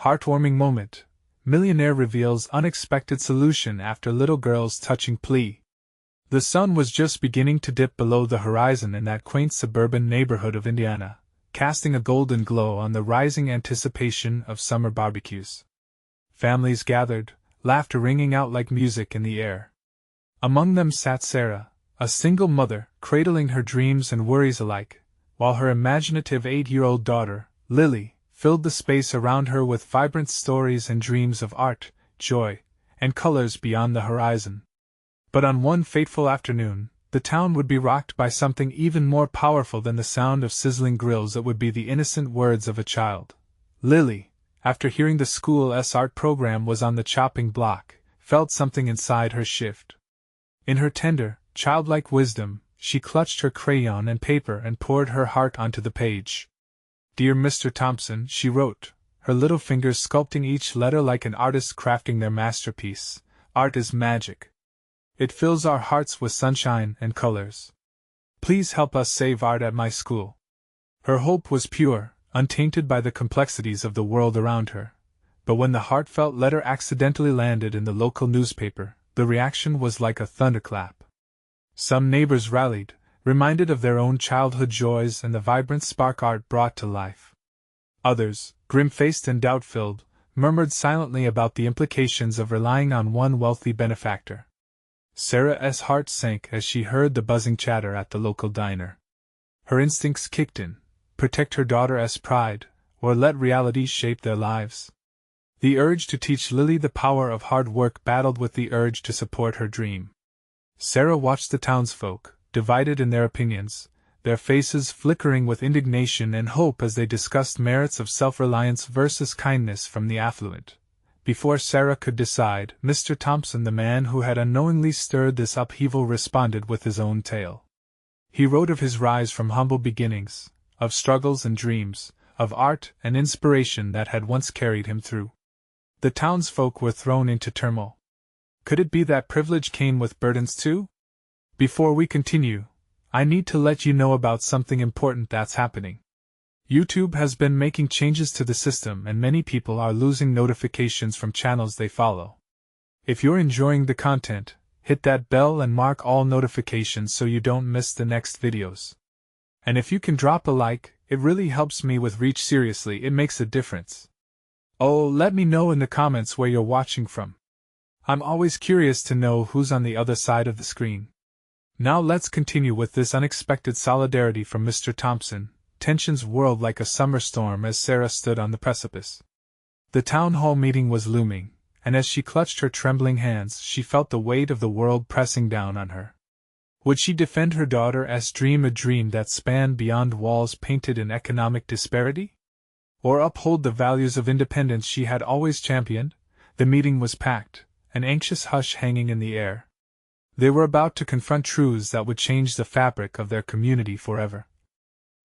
Heartwarming moment. Millionaire reveals unexpected solution after little girl's touching plea. The sun was just beginning to dip below the horizon in that quaint suburban neighborhood of Indiana, casting a golden glow on the rising anticipation of summer barbecues. Families gathered, laughter ringing out like music in the air. Among them sat Sarah, a single mother, cradling her dreams and worries alike, while her imaginative 8-year-old daughter, Lily, filled the space around her with vibrant stories and dreams of art, joy, and colors beyond the horizon. But on one fateful afternoon, the town would be rocked by something even more powerful than the sound of sizzling grills. It would be the innocent words of a child. Lily, after hearing the school's art program was on the chopping block, felt something inside her shift. In her tender, childlike wisdom, she clutched her crayon and paper and poured her heart onto the page. "Dear Mr. Thompson," she wrote, her little fingers sculpting each letter like an artist crafting their masterpiece, "art is magic. It fills our hearts with sunshine and colors. Please help us save art at my school." Her hope was pure, untainted by the complexities of the world around her. But when the heartfelt letter accidentally landed in the local newspaper, the reaction was like a thunderclap. Some neighbors rallied, reminded of their own childhood joys and the vibrant spark art brought to life. Others, grim-faced and doubt-filled, murmured silently about the implications of relying on one wealthy benefactor. Sarah's heart sank as she heard the buzzing chatter at the local diner. Her instincts kicked in: protect her daughter's pride, or let reality shape their lives. The urge to teach Lily the power of hard work battled with the urge to support her dream. Sarah watched the townsfolk, divided in their opinions, their faces flickering with indignation and hope as they discussed merits of self-reliance versus kindness from the affluent. Before Sarah could decide, Mr. Thompson, the man who had unknowingly stirred this upheaval, responded with his own tale. He wrote of his rise from humble beginnings, of struggles and dreams, of art and inspiration that had once carried him through. The townsfolk were thrown into turmoil. Could it be that privilege came with burdens too? Before we continue, I need to let you know about something important that's happening. YouTube has been making changes to the system and many people are losing notifications from channels they follow. If you're enjoying the content, hit that bell and mark all notifications so you don't miss the next videos. And if you can drop a like, it really helps me with reach. Seriously, it makes a difference. Oh, let me know in the comments where you're watching from. I'm always curious to know who's on the other side of the screen. Now let's continue with this unexpected solidarity from Mr. Thompson. Tensions whirled like a summer storm as Sarah stood on the precipice. The town hall meeting was looming, and as she clutched her trembling hands, she felt the weight of the world pressing down on her. Would she defend her daughter's dream, a dream that spanned beyond walls painted in economic disparity? Or uphold the values of independence she had always championed? The meeting was packed, an anxious hush hanging in the air. They were about to confront truths that would change the fabric of their community forever.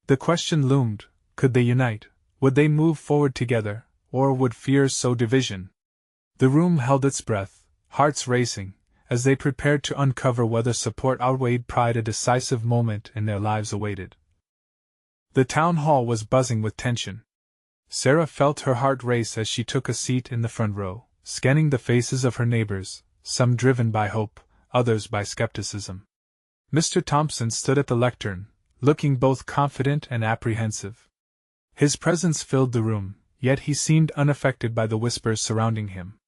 The question loomed: could they unite? Would they move forward together, or would fear sow division? The room held its breath, hearts racing, as they prepared to uncover whether support outweighed pride. A decisive moment in their lives awaited. The town hall was buzzing with tension. Sarah felt her heart race as she took a seat in the front row, scanning the faces of her neighbors, some driven by hope, others by skepticism. Mr. Thompson stood at the lectern, looking both confident and apprehensive. His presence filled the room, yet he seemed unaffected by the whispers surrounding him.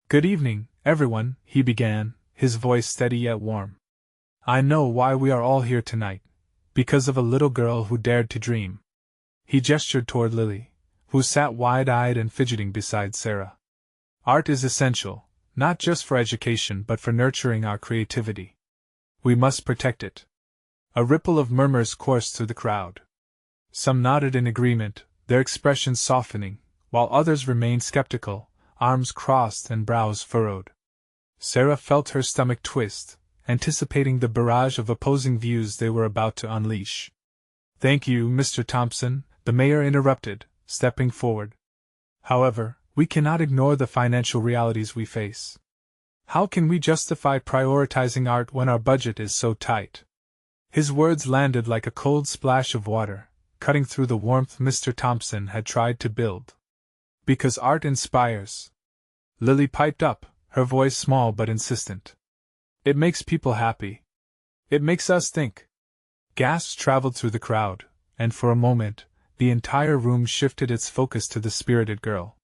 "Good evening, everyone," he began, his voice steady yet warm. "I know why we are all here tonight. Because of a little girl who dared to dream." He gestured toward Lily, who sat wide-eyed and fidgeting beside Sarah. "Art is essential, not just for education but for nurturing our creativity. We must protect it." A ripple of murmurs coursed through the crowd. Some nodded in agreement, their expressions softening, while others remained skeptical, arms crossed and brows furrowed. Sarah felt her stomach twist, anticipating the barrage of opposing views they were about to unleash. "Thank you, Mr. Thompson," the mayor interrupted, stepping forward. "However, we cannot ignore the financial realities we face. How can we justify prioritizing art when our budget is so tight?" His words landed like a cold splash of water, cutting through the warmth Mr. Thompson had tried to build. Because art inspires. Lily piped up, her voice small but insistent. It makes people happy. It makes us think. Gasps traveled through the crowd, and for a moment, the entire room shifted its focus to the spirited girl.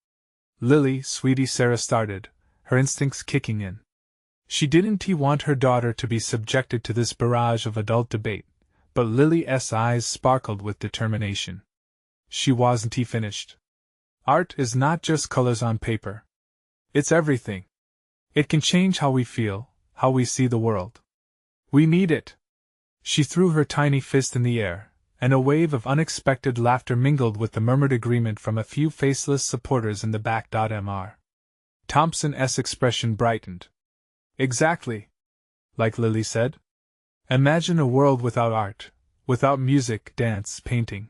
Lily, sweetie, Sarah started, her instincts kicking in. She didn't want her daughter to be subjected to this barrage of adult debate, but Lily's eyes sparkled with determination. She wasn't finished. Art is not just colors on paper. It's everything. It can change how we feel, how we see the world. We need it. She threw her tiny fist in the air, and a wave of unexpected laughter mingled with the murmured agreement from a few faceless supporters in the back. Mr. Thompson's expression brightened. Exactly. Like Lily said. Imagine a world without art, without music, dance, painting.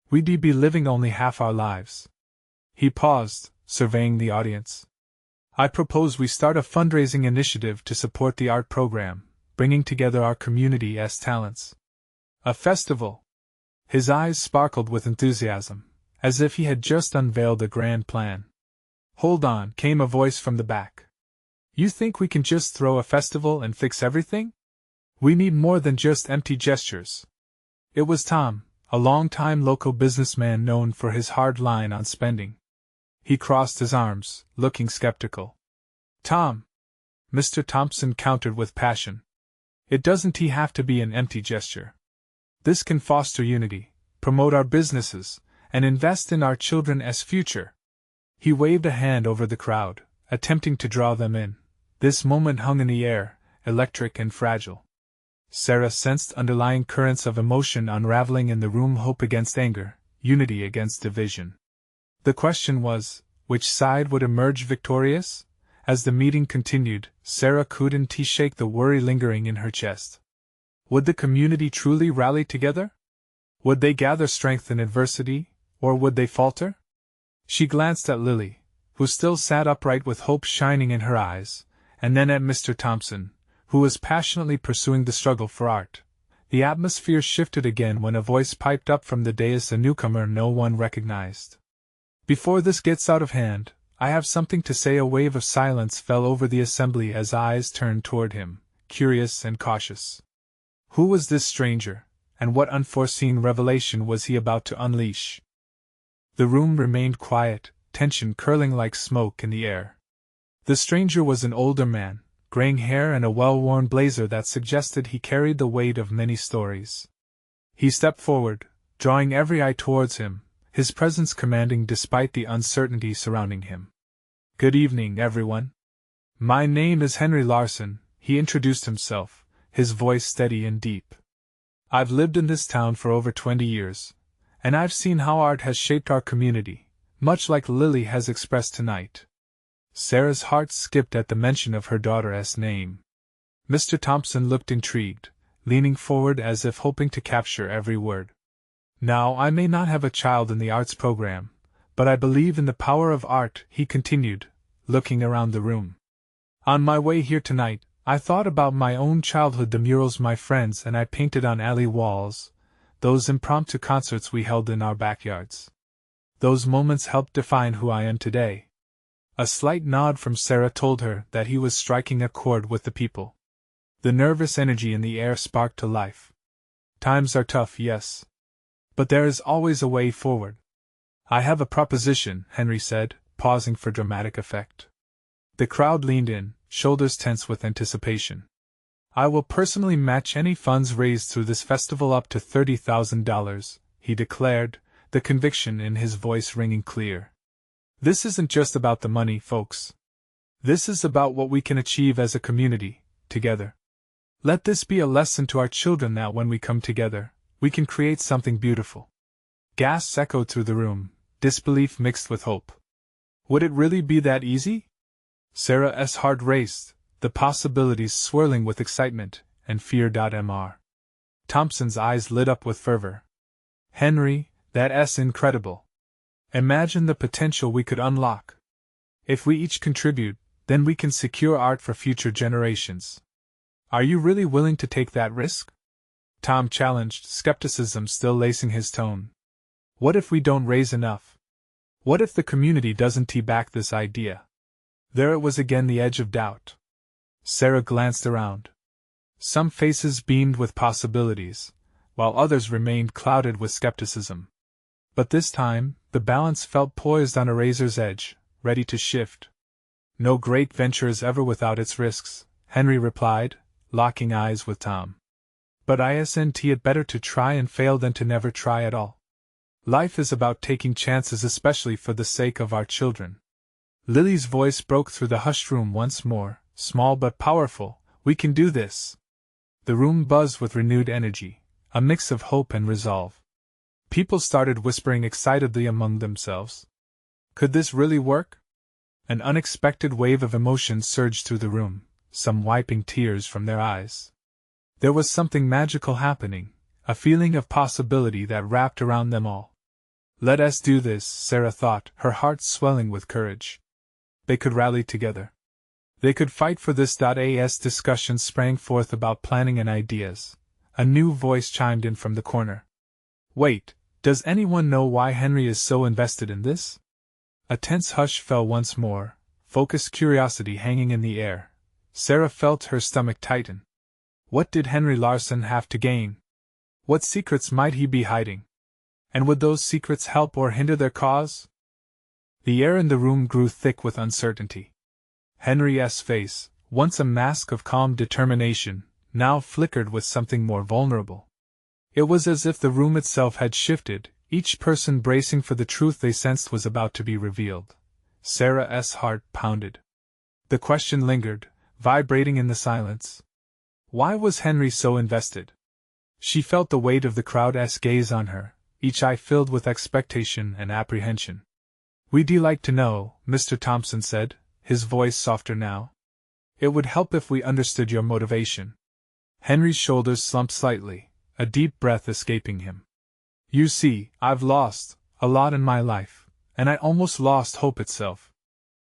We'd be living only half our lives. He paused, surveying the audience. I propose we start a fundraising initiative to support the art program, bringing together our community as talents. A festival. His eyes sparkled with enthusiasm, as if he had just unveiled a grand plan. Hold on, came a voice from the back. You think we can just throw a festival and fix everything? We need more than just empty gestures. It was Tom, a long-time local businessman known for his hard line on spending. He crossed his arms, looking skeptical. Tom! Mr. Thompson countered with passion. It doesn't have to be an empty gesture. This can foster unity, promote our businesses, and invest in our children's future. He waved a hand over the crowd, attempting to draw them in. This moment hung in the air, electric and fragile. Sarah sensed underlying currents of emotion unraveling in the room: hope against anger, unity against division. The question was, which side would emerge victorious? As the meeting continued, Sarah couldn't shake the worry lingering in her chest. Would the community truly rally together? Would they gather strength in adversity, or would they falter? She glanced at Lily, who still sat upright with hope shining in her eyes, and then at Mr. Thompson, who was passionately pursuing the struggle for art. The atmosphere shifted again when a voice piped up from the dais, a newcomer no one recognized. Before this gets out of hand, I have something to say. A wave of silence fell over the assembly as eyes turned toward him, curious and cautious. Who was this stranger, and what unforeseen revelation was he about to unleash? The room remained quiet, tension curling like smoke in the air. The stranger was an older man, graying hair and a well-worn blazer that suggested he carried the weight of many stories. He stepped forward, drawing every eye towards him, his presence commanding despite the uncertainty surrounding him. Good evening, everyone. My name is Henry Larson, he introduced himself, his voice steady and deep. I've lived in this town for over 20 years, and I've seen how art has shaped our community, much like Lily has expressed tonight. Sarah's heart skipped at the mention of her daughter's name. Mr. Thompson looked intrigued, leaning forward as if hoping to capture every word. Now, I may not have a child in the arts program, but I believe in the power of art, he continued, looking around the room. On my way here tonight, I thought about my own childhood, the murals my friends and I painted on alley walls, those impromptu concerts we held in our backyards. Those moments helped define who I am today. A slight nod from Sarah told her that he was striking a chord with the people. The nervous energy in the air sparked to life. Times are tough, yes. But there is always a way forward. I have a proposition, Henry said, pausing for dramatic effect. The crowd leaned in, shoulders tense with anticipation. I will personally match any funds raised through this festival up to $30,000, he declared, the conviction in his voice ringing clear. This isn't just about the money, folks. This is about what we can achieve as a community, together. Let this be a lesson to our children that when we come together, we can create something beautiful. Gasps echoed through the room, disbelief mixed with hope. Would it really be that easy? Sarah's heart raced, the possibilities swirling with excitement and fear. Mr. Thompson's eyes lit up with fervor. Henry, that's incredible. Imagine the potential we could unlock. If we each contribute, then we can secure art for future generations. Are you really willing to take that risk? Tom challenged, skepticism still lacing his tone. What if we don't raise enough? What if the community doesn't back this idea? There it was again, the edge of doubt. Sarah glanced around. Some faces beamed with possibilities, while others remained clouded with skepticism. But this time, the balance felt poised on a razor's edge, ready to shift. No great venture is ever without its risks, Henry replied, locking eyes with Tom. But isn't it better to try and fail than to never try at all? Life is about taking chances, especially for the sake of our children. Lily's voice broke through the hushed room once more, small but powerful. We can do this. The room buzzed with renewed energy, a mix of hope and resolve. People started whispering excitedly among themselves. Could this really work? An unexpected wave of emotion surged through the room, some wiping tears from their eyes. There was something magical happening, a feeling of possibility that wrapped around them all. Let us do this, Sarah thought, her heart swelling with courage. They could rally together. They could fight for this. As discussions sprang forth about planning and ideas, a new voice chimed in from the corner. Wait, does anyone know why Henry is so invested in this? A tense hush fell once more, focused curiosity hanging in the air. Sarah felt her stomach tighten. What did Henry Larson have to gain? What secrets might he be hiding? And would those secrets help or hinder their cause? The air in the room grew thick with uncertainty. Henry's face, once a mask of calm determination, now flickered with something more vulnerable. It was as if the room itself had shifted, each person bracing for the truth they sensed was about to be revealed. Sarah's heart pounded. The question lingered, vibrating in the silence. Why was Henry so invested? She felt the weight of the crowd's gaze on her, each eye filled with expectation and apprehension. We'd like to know, Mr. Thompson said, his voice softer now. It would help if we understood your motivation. Henry's shoulders slumped slightly, a deep breath escaping him. You see, I've lost a lot in my life, and I almost lost hope itself.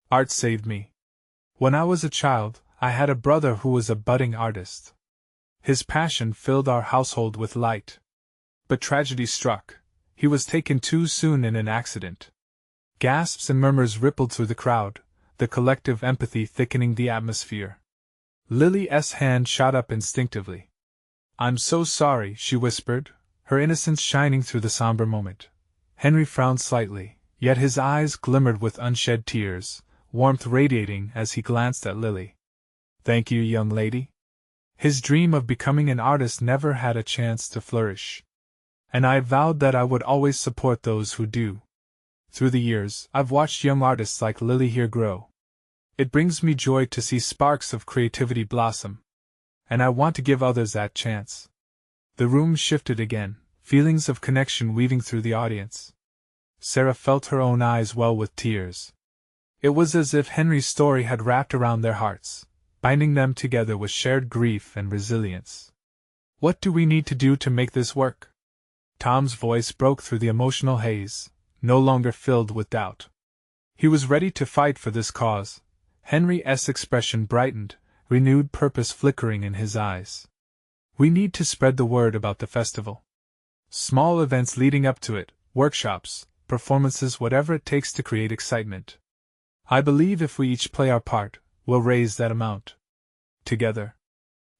Art saved me. When I was a child, I had a brother who was a budding artist. His passion filled our household with light. But tragedy struck. He was taken too soon in an accident. Gasps and murmurs rippled through the crowd, the collective empathy thickening the atmosphere. Lily's hand shot up instinctively. I'm so sorry, she whispered, her innocence shining through the somber moment. Henry frowned slightly, yet his eyes glimmered with unshed tears, warmth radiating as he glanced at Lily. Thank you, young lady. His dream of becoming an artist never had a chance to flourish. And I vowed that I would always support those who do. Through the years, I've watched young artists like Lily here grow. It brings me joy to see sparks of creativity blossom. And I want to give others that chance. The room shifted again, feelings of connection weaving through the audience. Sarah felt her own eyes well with tears. It was as if Henry's story had wrapped around their hearts, binding them together with shared grief and resilience. What do we need to do to make this work? Tom's voice broke through the emotional haze, no longer filled with doubt. He was ready to fight for this cause. Henry's expression brightened, renewed purpose flickering in his eyes. We need to spread the word about the festival. Small events leading up to it, workshops, performances, whatever it takes to create excitement. I believe if we each play our part, we'll raise that amount. Together.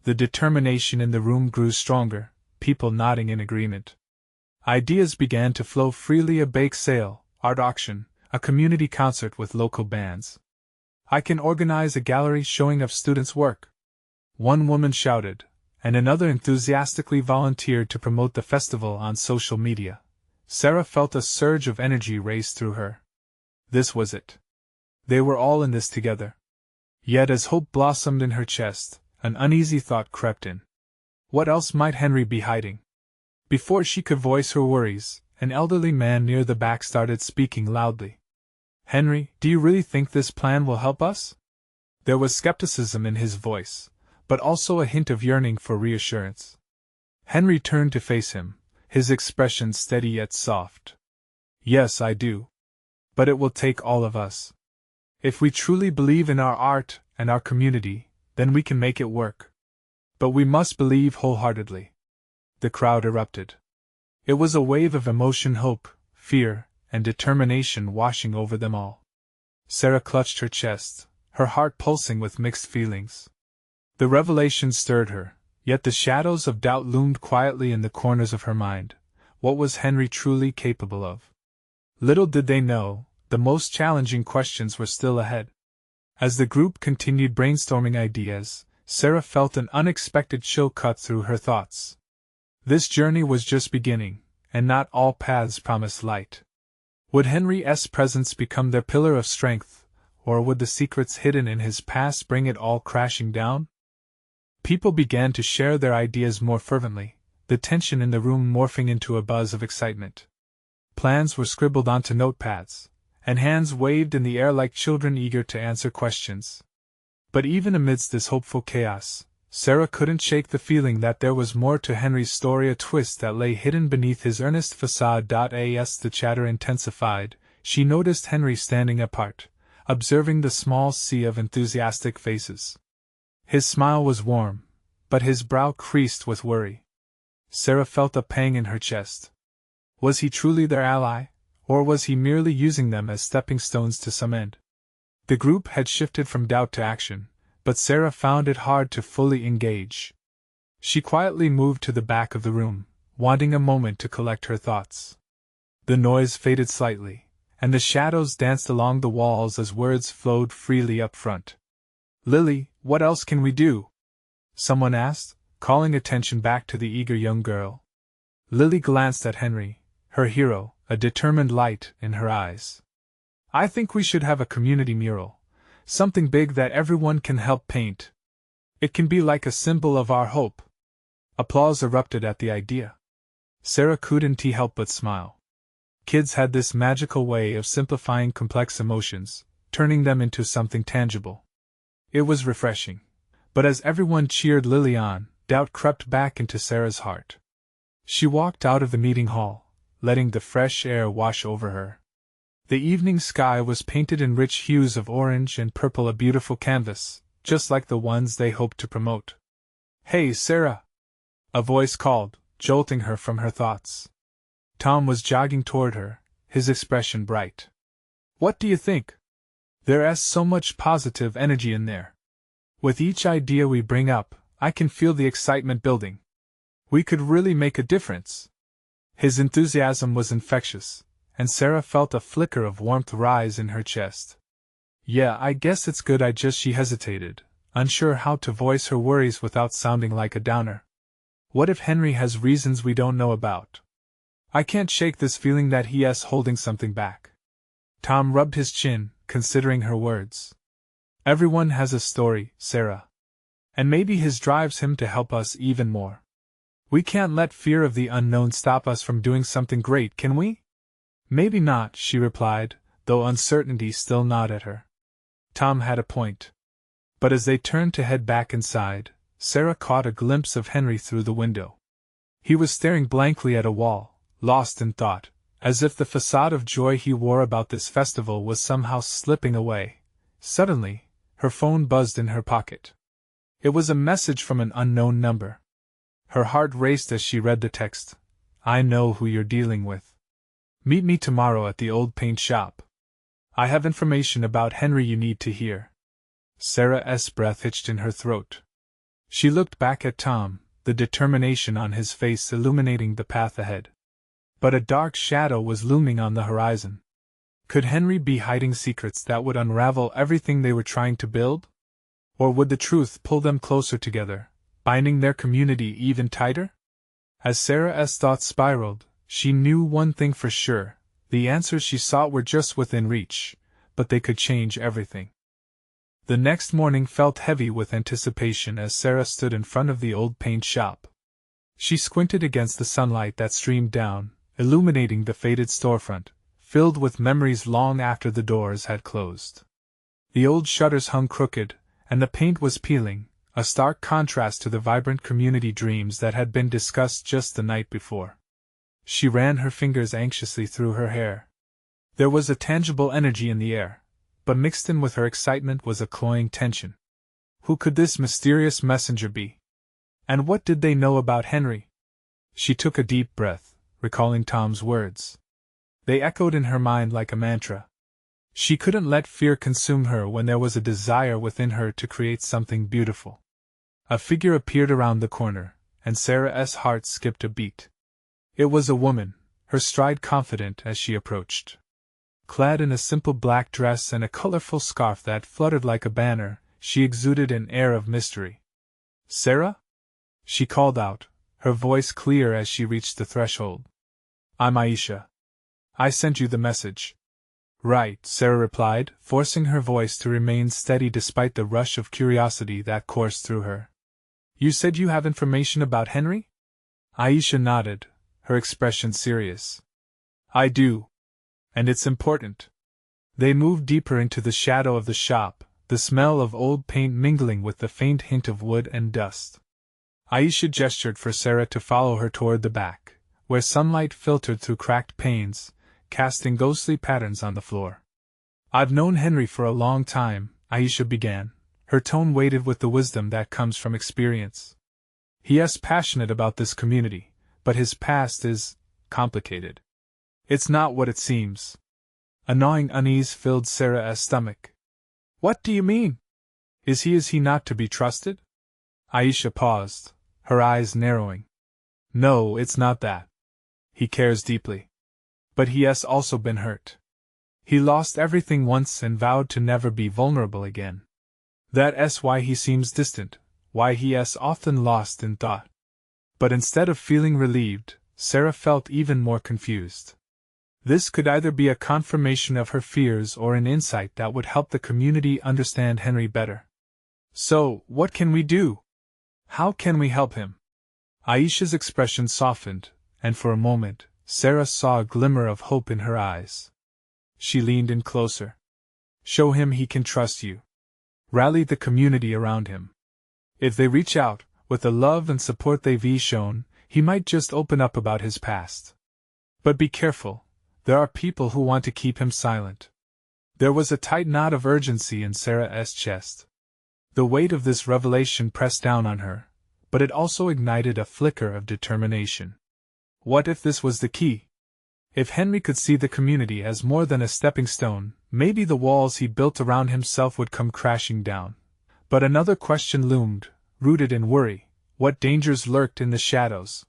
The determination in the room grew stronger, people nodding in agreement. Ideas began to flow freely: a bake sale, art auction, a community concert with local bands. I can organize a gallery showing of students' work. One woman shouted, and another enthusiastically volunteered to promote the festival on social media. Sarah felt a surge of energy race through her. This was it. They were all in this together. Yet as hope blossomed in her chest, an uneasy thought crept in. What else might Henry be hiding? Before she could voice her worries, an elderly man near the back started speaking loudly. Henry, do you really think this plan will help us? There was skepticism in his voice, but also a hint of yearning for reassurance. Henry turned to face him, his expression steady yet soft. Yes, I do. But it will take all of us. If we truly believe in our art and our community, then we can make it work. But we must believe wholeheartedly. The crowd erupted. It was a wave of emotion, hope, fear, and determination washing over them all. Sarah clutched her chest, her heart pulsing with mixed feelings. The revelation stirred her, yet the shadows of doubt loomed quietly in the corners of her mind. What was Henry truly capable of? Little did they know, the most challenging questions were still ahead. As the group continued brainstorming ideas, Sarah felt an unexpected chill cut through her thoughts. This journey was just beginning, and not all paths promised light. Would Henry's presence become their pillar of strength, or would the secrets hidden in his past bring it all crashing down? People began to share their ideas more fervently, the tension in the room morphing into a buzz of excitement. Plans were scribbled onto notepads, and hands waved in the air like children eager to answer questions. But even amidst this hopeful chaos, Sarah couldn't shake the feeling that there was more to Henry's story, a twist that lay hidden beneath his earnest facade. As the chatter intensified, she noticed Henry standing apart, observing the small sea of enthusiastic faces. His smile was warm, but his brow creased with worry. Sarah felt a pang in her chest. Was he truly their ally, or was he merely using them as stepping stones to some end? The group had shifted from doubt to action, but Sarah found it hard to fully engage. She quietly moved to the back of the room, wanting a moment to collect her thoughts. The noise faded slightly, and the shadows danced along the walls as words flowed freely up front. "Lily, what else can we do?" someone asked, calling attention back to the eager young girl. Lily glanced at Henry, her hero, a determined light in her eyes. "I think we should have a community mural. Something big that everyone can help paint. It can be like a symbol of our hope." Applause erupted at the idea. Sarah couldn't help but smile. Kids had this magical way of simplifying complex emotions, turning them into something tangible. It was refreshing. But as everyone cheered Lily on, doubt crept back into Sarah's heart. She walked out of the meeting hall, letting the fresh air wash over her. The evening sky was painted in rich hues of orange and purple, a beautiful canvas, just like the ones they hoped to promote. "Hey, Sarah!" a voice called, jolting her from her thoughts. Tom was jogging toward her, his expression bright. "What do you think? There's so much positive energy in there. With each idea we bring up, I can feel the excitement building. We could really make a difference." His enthusiasm was infectious, and Sarah felt a flicker of warmth rise in her chest. "Yeah, I guess it's good." She hesitated, unsure how to voice her worries without sounding like a downer. What if Henry has reasons we don't know about? I can't shake this feeling that he's holding something back. Tom rubbed his chin, considering her words. "Everyone has a story, Sarah. And maybe his drives him to help us even more. We can't let fear of the unknown stop us from doing something great, can we?" "Maybe not," she replied, though uncertainty still gnawed at her. Tom had a point. But as they turned to head back inside, Sarah caught a glimpse of Henry through the window. He was staring blankly at a wall, lost in thought, as if the facade of joy he wore about this festival was somehow slipping away. Suddenly, her phone buzzed in her pocket. It was a message from an unknown number. Her heart raced as she read the text. "I know who you're dealing with. Meet me tomorrow at the old paint shop. I have information about Henry you need to hear." Sarah's breath hitched in her throat. She looked back at Tom, the determination on his face illuminating the path ahead. But a dark shadow was looming on the horizon. Could Henry be hiding secrets that would unravel everything they were trying to build? Or would the truth pull them closer together, binding their community even tighter? As Sarah's thoughts spiraled, she knew one thing for sure: the answers she sought were just within reach, but they could change everything. The next morning felt heavy with anticipation as Sarah stood in front of the old paint shop. She squinted against the sunlight that streamed down, illuminating the faded storefront, filled with memories long after the doors had closed. The old shutters hung crooked, and the paint was peeling, a stark contrast to the vibrant community dreams that had been discussed just the night before. She ran her fingers anxiously through her hair. There was a tangible energy in the air, but mixed in with her excitement was a cloying tension. Who could this mysterious messenger be? And what did they know about Henry? She took a deep breath, recalling Tom's words. They echoed in her mind like a mantra. She couldn't let fear consume her when there was a desire within her to create something beautiful. A figure appeared around the corner, and Sarah's heart skipped a beat. It was a woman, her stride confident as she approached. Clad in a simple black dress and a colorful scarf that fluttered like a banner, she exuded an air of mystery. "Sarah?" she called out, her voice clear as she reached the threshold. "I'm Aisha. I sent you the message." "Right," Sarah replied, forcing her voice to remain steady despite the rush of curiosity that coursed through her. "You said you have information about Henry?" Aisha nodded, her expression serious. "I do. And it's important." They moved deeper into the shadow of the shop, the smell of old paint mingling with the faint hint of wood and dust. Aisha gestured for Sarah to follow her toward the back, where sunlight filtered through cracked panes, casting ghostly patterns on the floor. "I've known Henry for a long time," Aisha began, her tone weighted with the wisdom that comes from experience. "He's passionate about this community, but his past is complicated. It's not what it seems." A gnawing unease filled Sarah's stomach. "What do you mean? Is he not to be trusted?" Aisha paused, her eyes narrowing. "No, it's not that. He cares deeply. But he has also been hurt. He lost everything once and vowed to never be vulnerable again. That's why he seems distant, why he is often lost in thought." But instead of feeling relieved, Sarah felt even more confused. This could either be a confirmation of her fears or an insight that would help the community understand Henry better. "So, what can we do? How can we help him?" Aisha's expression softened, and for a moment, Sarah saw a glimmer of hope in her eyes. She leaned in closer. "Show him he can trust you. Rally the community around him. If they reach out, with the love and support they've shown, he might just open up about his past. But be careful, there are people who want to keep him silent." There was a tight knot of urgency in Sarah's chest. The weight of this revelation pressed down on her, but it also ignited a flicker of determination. What if this was the key? If Henry could see the community as more than a stepping stone, maybe the walls he built around himself would come crashing down. But another question loomed, rooted in worry: what dangers lurked in the shadows?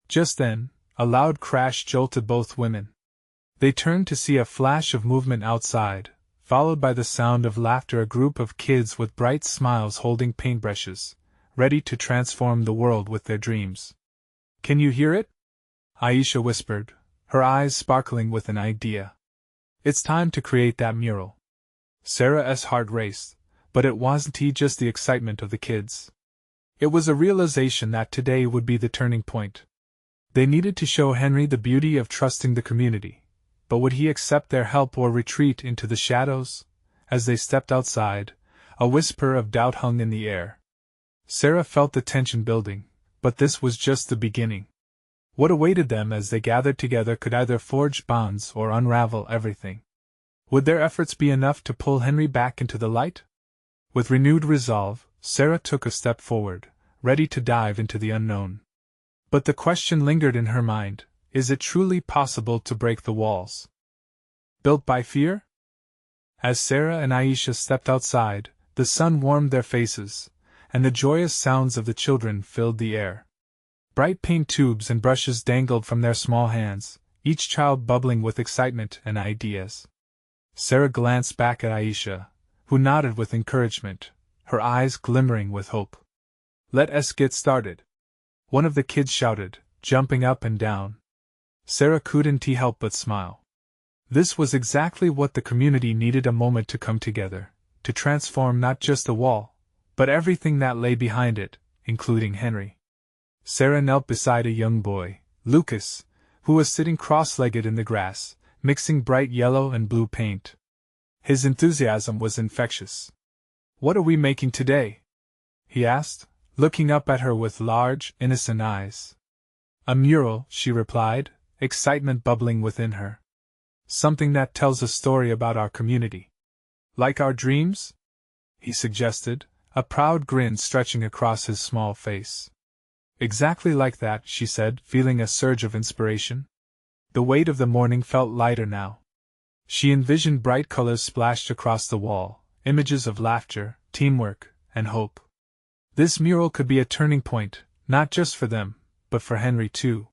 Just then, a loud crash jolted both women. They turned to see a flash of movement outside, followed by the sound of laughter. A group of kids with bright smiles holding paintbrushes, ready to transform the world with their dreams. "Can you hear it?" Aisha whispered, her eyes sparkling with an idea. "It's time to create that mural." Sarah's heart raced, but it wasn't just the excitement of the kids. It was a realization that today would be the turning point. They needed to show Henry the beauty of trusting the community. But would he accept their help or retreat into the shadows? As they stepped outside, a whisper of doubt hung in the air. Sarah felt the tension building, but this was just the beginning. What awaited them as they gathered together could either forge bonds or unravel everything. Would their efforts be enough to pull Henry back into the light? With renewed resolve, Sarah took a step forward, ready to dive into the unknown. But the question lingered in her mind: is it truly possible to break the walls built by fear? As Sarah and Aisha stepped outside, the sun warmed their faces, and the joyous sounds of the children filled the air. Bright paint tubes and brushes dangled from their small hands, each child bubbling with excitement and ideas. Sarah glanced back at Aisha, who nodded with encouragement, her eyes glimmering with hope. "Let us get started," one of the kids shouted, jumping up and down. Sarah couldn't help but smile. This was exactly what the community needed: a moment to come together, to transform not just the wall, but everything that lay behind it, including Henry. Sarah knelt beside a young boy, Lucas, who was sitting cross-legged in the grass, mixing bright yellow and blue paint. His enthusiasm was infectious. "What are we making today?" he asked, looking up at her with large, innocent eyes. "A mural," she replied, excitement bubbling within her. "Something that tells a story about our community." "Like our dreams?" he suggested, a proud grin stretching across his small face. "Exactly like that," she said, feeling a surge of inspiration. The weight of the morning felt lighter now. She envisioned bright colors splashed across the wall, images of laughter, teamwork, and hope. This mural could be a turning point, not just for them, but for Henry too.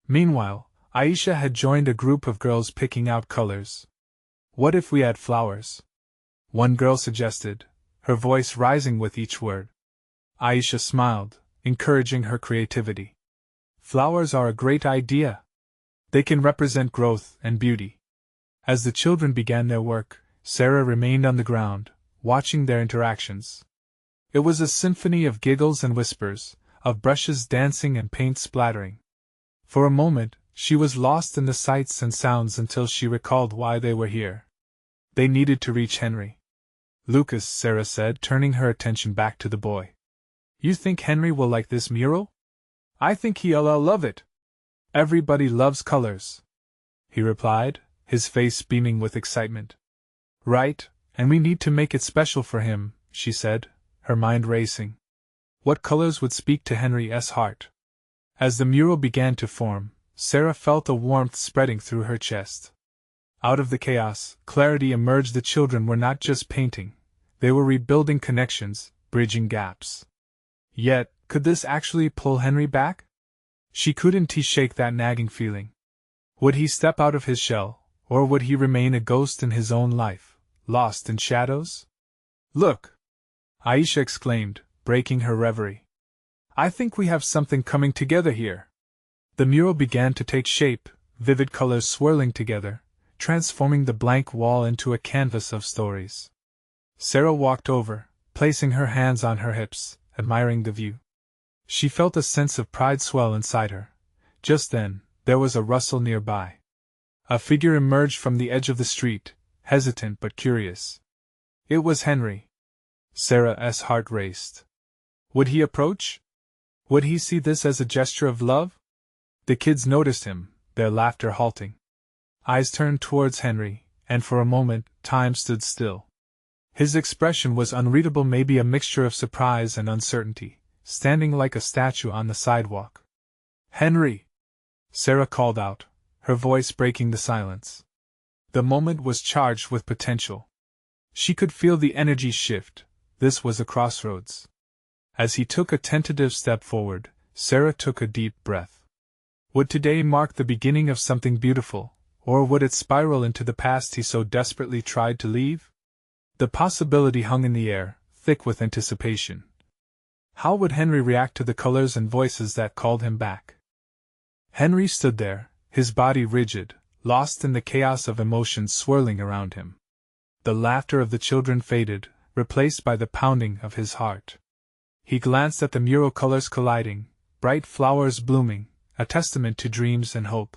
Meanwhile, Aisha had joined a group of girls picking out colors. "What if we add flowers?" one girl suggested, her voice rising with each word. Aisha smiled, encouraging her creativity. "Flowers are a great idea. They can represent growth and beauty." As the children began their work, Sarah remained on the ground, watching their interactions. It was a symphony of giggles and whispers, of brushes dancing and paint splattering. For a moment, she was lost in the sights and sounds until she recalled why they were here. They needed to reach Henry. "Lucas," Sarah said, turning her attention back to the boy. "You think Henry will like this mural?" "I think he'll love it. Everybody loves colors," he replied, his face beaming with excitement. "Right, and we need to make it special for him," she said, her mind racing. What colors would speak to Henry's heart? As the mural began to form, Sarah felt a warmth spreading through her chest. Out of the chaos, clarity emerged. The children were not just painting, they were rebuilding connections, bridging gaps. Yet, could this actually pull Henry back? She couldn't shake that nagging feeling. Would he step out of his shell, or would he remain a ghost in his own life, lost in shadows? "Look!" Aisha exclaimed, breaking her reverie. "I think we have something coming together here." The mural began to take shape, vivid colors swirling together, transforming the blank wall into a canvas of stories. Sarah walked over, placing her hands on her hips, admiring the view. She felt a sense of pride swell inside her. Just then, there was a rustle nearby. A figure emerged from the edge of the street, hesitant but curious. It was Henry. Sarah's heart raced. Would he approach? Would he see this as a gesture of love? The kids noticed him, their laughter halting. Eyes turned towards Henry, and for a moment, time stood still. His expression was unreadable, maybe a mixture of surprise and uncertainty, standing like a statue on the sidewalk. "Henry!" Sarah called out, her voice breaking the silence. The moment was charged with potential. She could feel the energy shift. This was a crossroads. As he took a tentative step forward, Sarah took a deep breath. Would today mark the beginning of something beautiful, or would it spiral into the past he so desperately tried to leave? The possibility hung in the air, thick with anticipation. How would Henry react to the colors and voices that called him back? Henry stood there, his body rigid, lost in the chaos of emotions swirling around him. The laughter of the children faded, replaced by the pounding of his heart. He glanced at the mural colors colliding, bright flowers blooming, a testament to dreams and hope.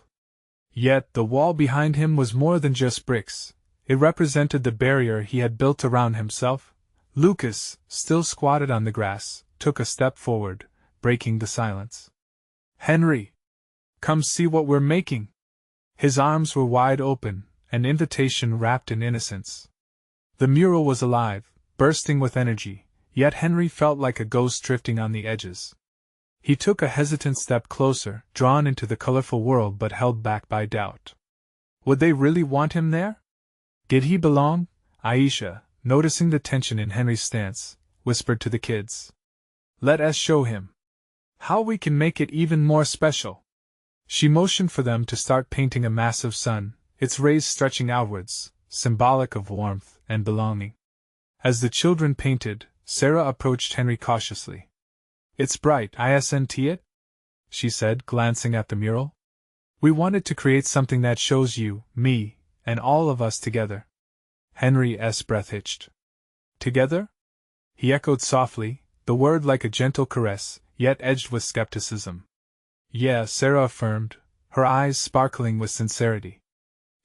Yet the wall behind him was more than just bricks. It represented the barrier he had built around himself. Lucas, still squatted on the grass, took a step forward, breaking the silence. "Henry! Come see what we're making!" His arms were wide open, an invitation wrapped in innocence. The mural was alive, bursting with energy, yet Henry felt like a ghost drifting on the edges. He took a hesitant step closer, drawn into the colorful world but held back by doubt. Would they really want him there? Did he belong? Aisha, noticing the tension in Henry's stance, whispered to the kids. "Let us show him how we can make it even more special." She motioned for them to start painting a massive sun, its rays stretching outwards, symbolic of warmth and belonging. As the children painted, Sarah approached Henry cautiously. "It's bright, isn't it?" she said, glancing at the mural. "We wanted to create something that shows you, me, and all of us together." Henry's breath hitched. "Together?" he echoed softly, the word like a gentle caress, yet edged with skepticism. "Yeah," Sarah affirmed, her eyes sparkling with sincerity.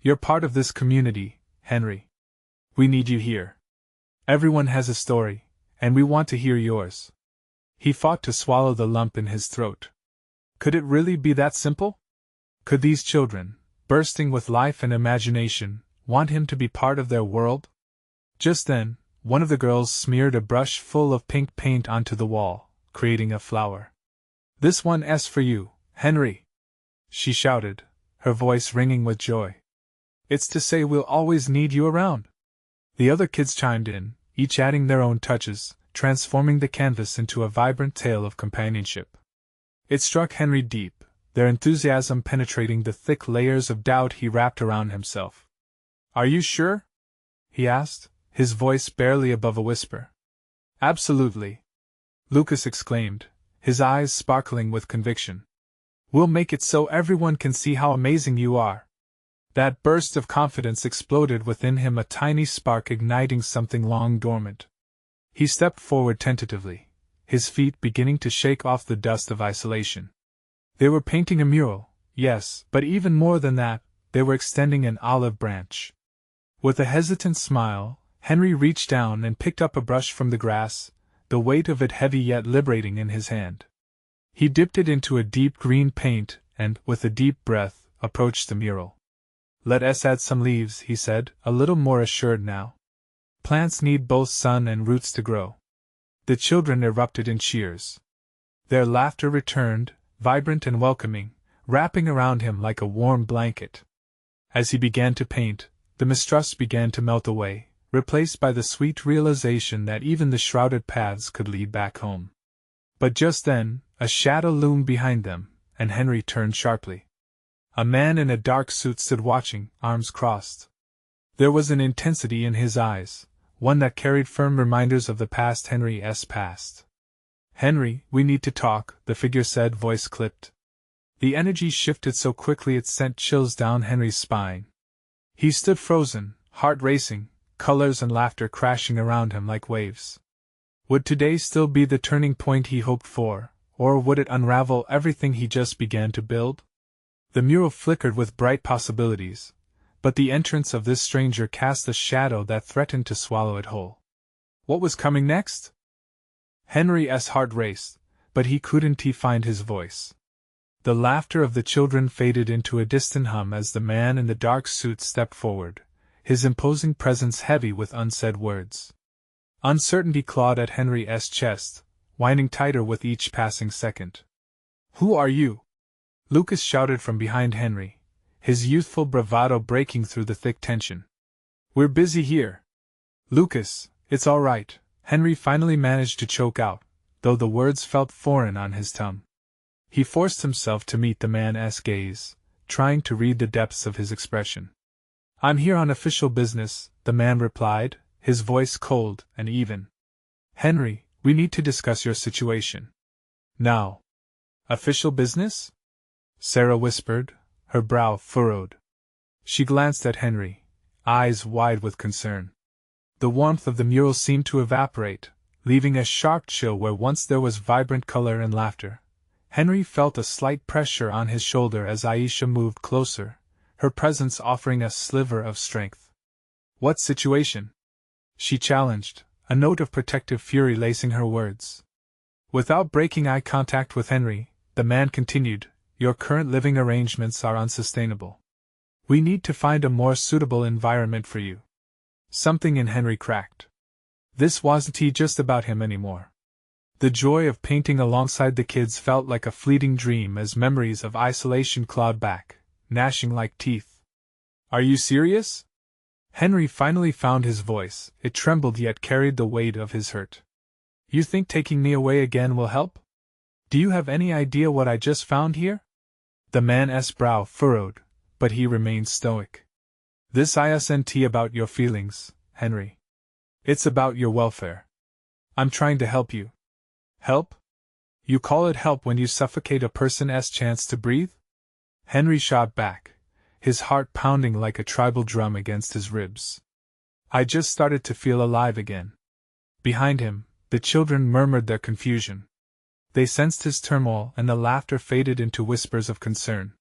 "You're part of this community, Henry. We need you here. Everyone has a story, and we want to hear yours." He fought to swallow the lump in his throat. Could it really be that simple? Could these children, bursting with life and imagination, want him to be part of their world? Just then, one of the girls smeared a brush full of pink paint onto the wall, creating a flower. "This one's for you, Henry," she shouted, her voice ringing with joy. It's to say we'll always need you around. The other kids chimed in, each adding their own touches, transforming the canvas into a vibrant tale of companionship. It struck Henry deep, their enthusiasm penetrating the thick layers of doubt he wrapped around himself. Are you sure? He asked, his voice barely above a whisper. Absolutely, Lucas exclaimed, his eyes sparkling with conviction. We'll make it so everyone can see how amazing you are. That burst of confidence exploded within him, a tiny spark igniting something long dormant. He stepped forward tentatively, his feet beginning to shake off the dust of isolation. They were painting a mural, yes, but even more than that, they were extending an olive branch. With a hesitant smile, Henry reached down and picked up a brush from the grass, the weight of it heavy yet liberating in his hand. He dipped it into a deep green paint and, with a deep breath, approached the mural. Let us add some leaves, he said, a little more assured now. Plants need both sun and roots to grow. The children erupted in cheers. Their laughter returned, vibrant and welcoming, wrapping around him like a warm blanket. As he began to paint, the mistrust began to melt away, replaced by the sweet realization that even the shrouded paths could lead back home. But just then, a shadow loomed behind them, and Henry turned sharply. A man in a dark suit stood watching, arms crossed. There was an intensity in his eyes, one that carried firm reminders of the past Henry's past. Henry, we need to talk, the figure said, voice clipped. The energy shifted so quickly it sent chills down Henry's spine. He stood frozen, heart racing, colors and laughter crashing around him like waves. Would today still be the turning point he hoped for, or would it unravel everything he just began to build? The mural flickered with bright possibilities, but the entrance of this stranger cast a shadow that threatened to swallow it whole. What was coming next? Henry's heart raced, but he couldn't find his voice. The laughter of the children faded into a distant hum as the man in the dark suit stepped forward, his imposing presence heavy with unsaid words. Uncertainty clawed at Henry's chest, winding tighter with each passing second. Who are you? Lucas shouted from behind Henry, his youthful bravado breaking through the thick tension. We're busy here. Lucas, it's all right, Henry finally managed to choke out, though the words felt foreign on his tongue. He forced himself to meet the man's gaze, trying to read the depths of his expression. I'm here on official business, the man replied, his voice cold and even. Henry, we need to discuss your situation. Now. Official business? Sarah whispered, her brow furrowed. She glanced at Henry, eyes wide with concern. The warmth of the mural seemed to evaporate, leaving a sharp chill where once there was vibrant color and laughter. Henry felt a slight pressure on his shoulder as Aisha moved closer, her presence offering a sliver of strength. What situation? She challenged, a note of protective fury lacing her words. Without breaking eye contact with Henry, the man continued, your current living arrangements are unsustainable. We need to find a more suitable environment for you. Something in Henry cracked. This wasn't just about him anymore. The joy of painting alongside the kids felt like a fleeting dream as memories of isolation clawed back, gnashing like teeth. Are you serious? Henry finally found his voice, it trembled yet carried the weight of his hurt. You think taking me away again will help? Do you have any idea what I just found here? The man's brow furrowed, but he remained stoic. This isn't about your feelings, Henry. It's about your welfare. I'm trying to help you. Help? You call it help when you suffocate a person's chance to breathe? Henry shot back, his heart pounding like a tribal drum against his ribs. I just started to feel alive again. Behind him, the children murmured their confusion. They sensed his turmoil and the laughter faded into whispers of concern.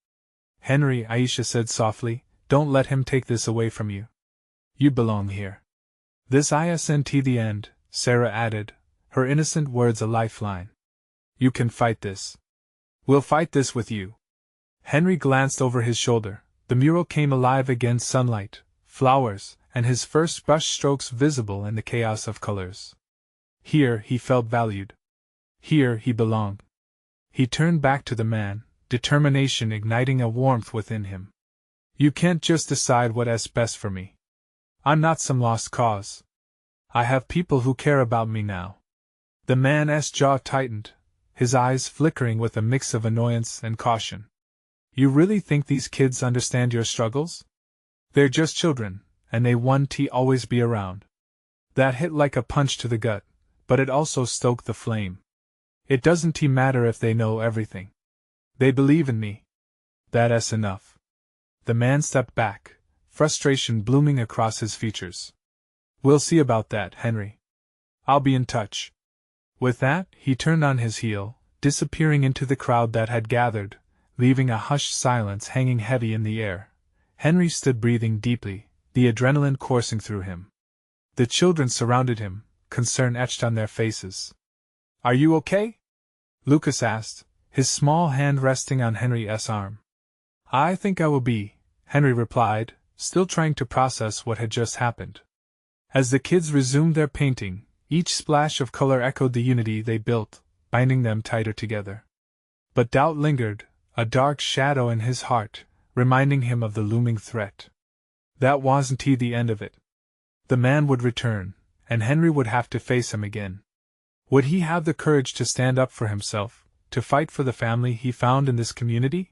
Henry, Aisha said softly, don't let him take this away from you. You belong here. This isn't the end, Sarah added, her innocent words a lifeline. You can fight this. We'll fight this with you. Henry glanced over his shoulder. The mural came alive again, sunlight, flowers, and his first brush strokes visible in the chaos of colors. Here he felt valued. Here he belonged. He turned back to the man, determination igniting a warmth within him. You can't just decide what's best for me. I'm not some lost cause. I have people who care about me now. The man's jaw tightened, his eyes flickering with a mix of annoyance and caution. You really think these kids understand your struggles? They're just children, and they want to always be around. That hit like a punch to the gut, but it also stoked the flame. It doesn't matter if they know everything. They believe in me. That's enough. The man stepped back, frustration blooming across his features. We'll see about that, Henry. I'll be in touch. With that, he turned on his heel, disappearing into the crowd that had gathered, leaving a hushed silence hanging heavy in the air. Henry stood breathing deeply, the adrenaline coursing through him. The children surrounded him, concern etched on their faces. Are you okay? Lucas asked, his small hand resting on Henry's arm. I think I will be, Henry replied, still trying to process what had just happened. As the kids resumed their painting, each splash of color echoed the unity they built, binding them tighter together. But doubt lingered, a dark shadow in his heart, reminding him of the looming threat. That wasn't the end of it. The man would return, and Henry would have to face him again. Would he have the courage to stand up for himself, to fight for the family he found in this community?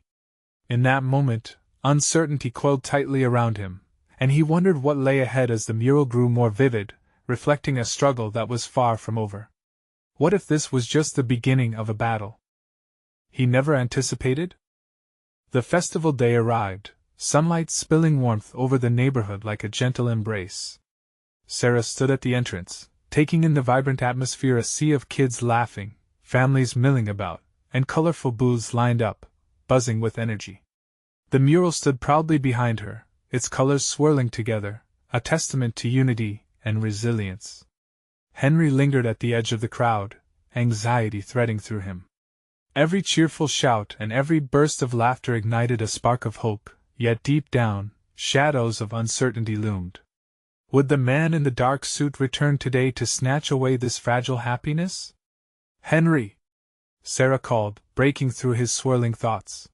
In that moment, uncertainty coiled tightly around him, and he wondered what lay ahead as the mural grew more vivid, reflecting a struggle that was far from over. What if this was just the beginning of a battle he never anticipated? The festival day arrived, sunlight spilling warmth over the neighborhood like a gentle embrace. Sarah stood at the entrance, taking in the vibrant atmosphere, a sea of kids laughing, families milling about, and colorful booths lined up, buzzing with energy. The mural stood proudly behind her, its colors swirling together, a testament to unity and resilience. Henry lingered at the edge of the crowd, anxiety threading through him. Every cheerful shout and every burst of laughter ignited a spark of hope, yet deep down, shadows of uncertainty loomed. Would the man in the dark suit return today to snatch away this fragile happiness? Henry! Sarah called, breaking through his swirling thoughts.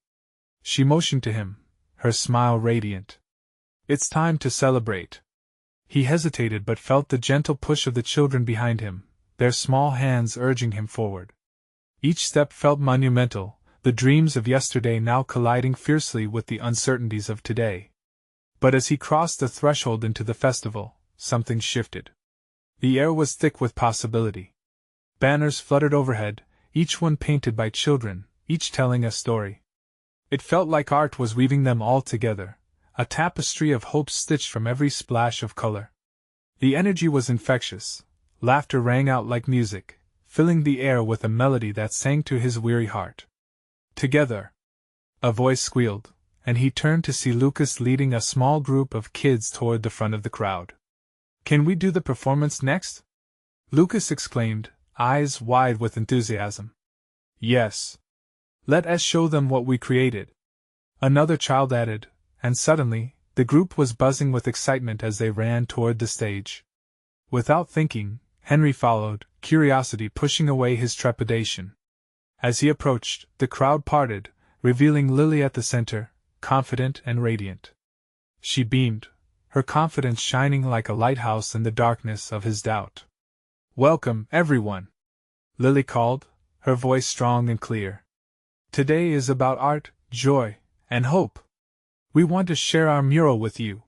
She motioned to him, her smile radiant. It's time to celebrate. He hesitated but felt the gentle push of the children behind him, their small hands urging him forward. Each step felt monumental, the dreams of yesterday now colliding fiercely with the uncertainties of today. But as he crossed the threshold into the festival, something shifted. The air was thick with possibility. Banners fluttered overhead, each one painted by children, each telling a story. It felt like art was weaving them all together, a tapestry of hope stitched from every splash of color. The energy was infectious, laughter rang out like music, filling the air with a melody that sang to his weary heart. Together! A voice squealed, and he turned to see Lucas leading a small group of kids toward the front of the crowd. Can we do the performance next? Lucas exclaimed, eyes wide with enthusiasm. Yes. Let us show them what we created. Another child added, and suddenly, the group was buzzing with excitement as they ran toward the stage. Without thinking, Henry followed, curiosity pushing away his trepidation. As he approached, the crowd parted, revealing Lily at the center, confident and radiant. She beamed, her confidence shining like a lighthouse in the darkness of his doubt. Welcome, everyone! Lily called, her voice strong and clear. Today is about art, joy, and hope. We want to share our mural with you.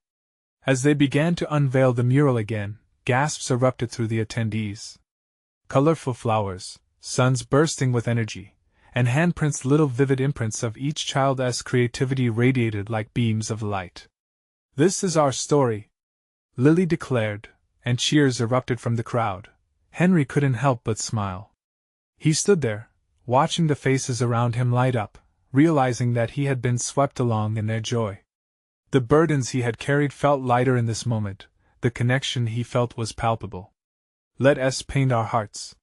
As they began to unveil the mural again, gasps erupted through the attendees. Colorful flowers, suns bursting with energy, and handprints, little vivid imprints of each child's creativity radiated like beams of light. This is our story, Lily declared, and cheers erupted from the crowd. Henry couldn't help but smile. He stood there, watching the faces around him light up, realizing that he had been swept along in their joy. The burdens he had carried felt lighter in this moment, the connection he felt was palpable. Let us paint our hearts.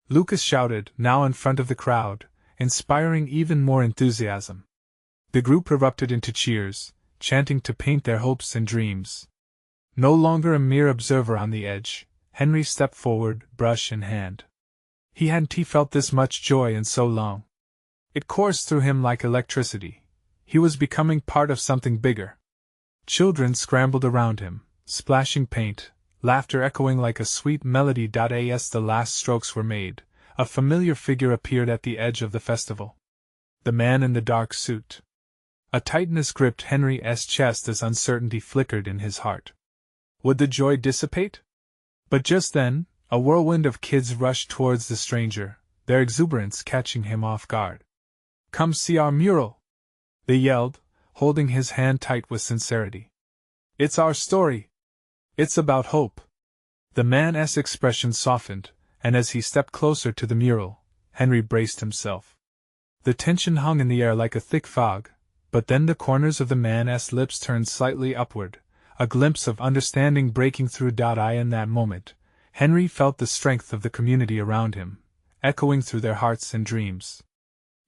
Lucas shouted, now in front of the crowd, inspiring even more enthusiasm. The group erupted into cheers, chanting to paint their hopes and dreams. No longer a mere observer on the edge, Henry stepped forward, brush in hand. He hadn't felt this much joy in so long. It coursed through him like electricity. He was becoming part of something bigger, Children scrambled around him, splashing paint, laughter echoing like a sweet melody. As the last strokes were made, a familiar figure appeared at the edge of the festival. The man in the dark suit. A tightness gripped Henry's chest as uncertainty flickered in his heart. Would the joy dissipate? But just then, a whirlwind of kids rushed towards the stranger, their exuberance catching him off guard. "Come see our mural!" they yelled, holding his hand tight with sincerity. "It's our story! It's about hope!" The man's expression softened, and as he stepped closer to the mural, Henry braced himself. The tension hung in the air like a thick fog, but then the corners of the man's lips turned slightly upward, a glimpse of understanding breaking through. In that moment, Henry felt the strength of the community around him, echoing through their hearts and dreams.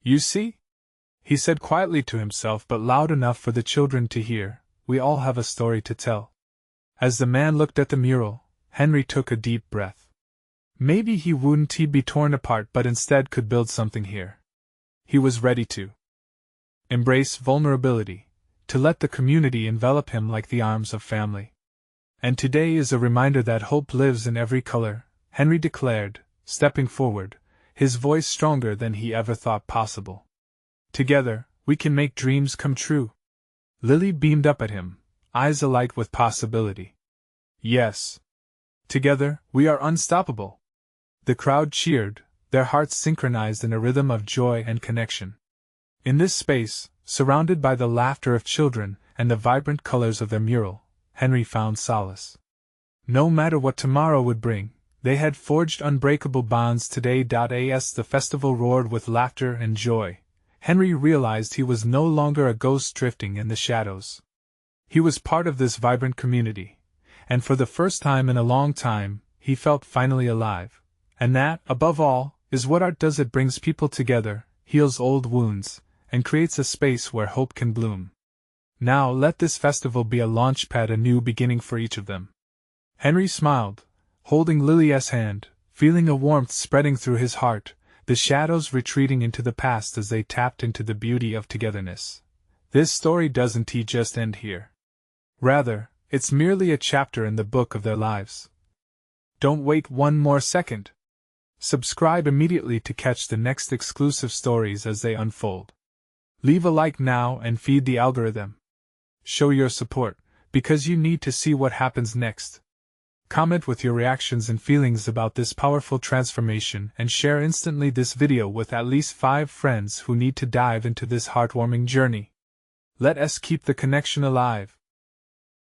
"You see?" he said quietly to himself but loud enough for the children to hear, "we all have a story to tell." As the man looked at the mural, Henry took a deep breath. Maybe he wouldn't be torn apart but instead could build something here. He was ready to embrace vulnerability, to let the community envelop him like the arms of family. "And today is a reminder that hope lives in every color," Henry declared, stepping forward, his voice stronger than he ever thought possible. "Together, we can make dreams come true." Lily beamed up at him, eyes alight with possibility. "Yes. Together, we are unstoppable." The crowd cheered, their hearts synchronized in a rhythm of joy and connection. In this space, surrounded by the laughter of children and the vibrant colors of their mural, Henry found solace. No matter what tomorrow would bring, they had forged unbreakable bonds today. As the festival roared with laughter and joy, Henry realized he was no longer a ghost drifting in the shadows. He was part of this vibrant community, and for the first time in a long time, he felt finally alive. And that, above all, is what art does. It brings people together, heals old wounds, and creates a space where hope can bloom. Now let this festival be a launchpad, a new beginning for each of them. Henry smiled, holding Lily's hand, feeling a warmth spreading through his heart, the shadows retreating into the past as they tapped into the beauty of togetherness. This story doesn't just end here. Rather, it's merely a chapter in the book of their lives. Don't wait one more second. Subscribe immediately to catch the next exclusive stories as they unfold. Leave a like now and feed the algorithm. Show your support, because you need to see what happens next. Comment with your reactions and feelings about this powerful transformation and share instantly this video with at least 5 friends who need to dive into this heartwarming journey. Let us keep the connection alive.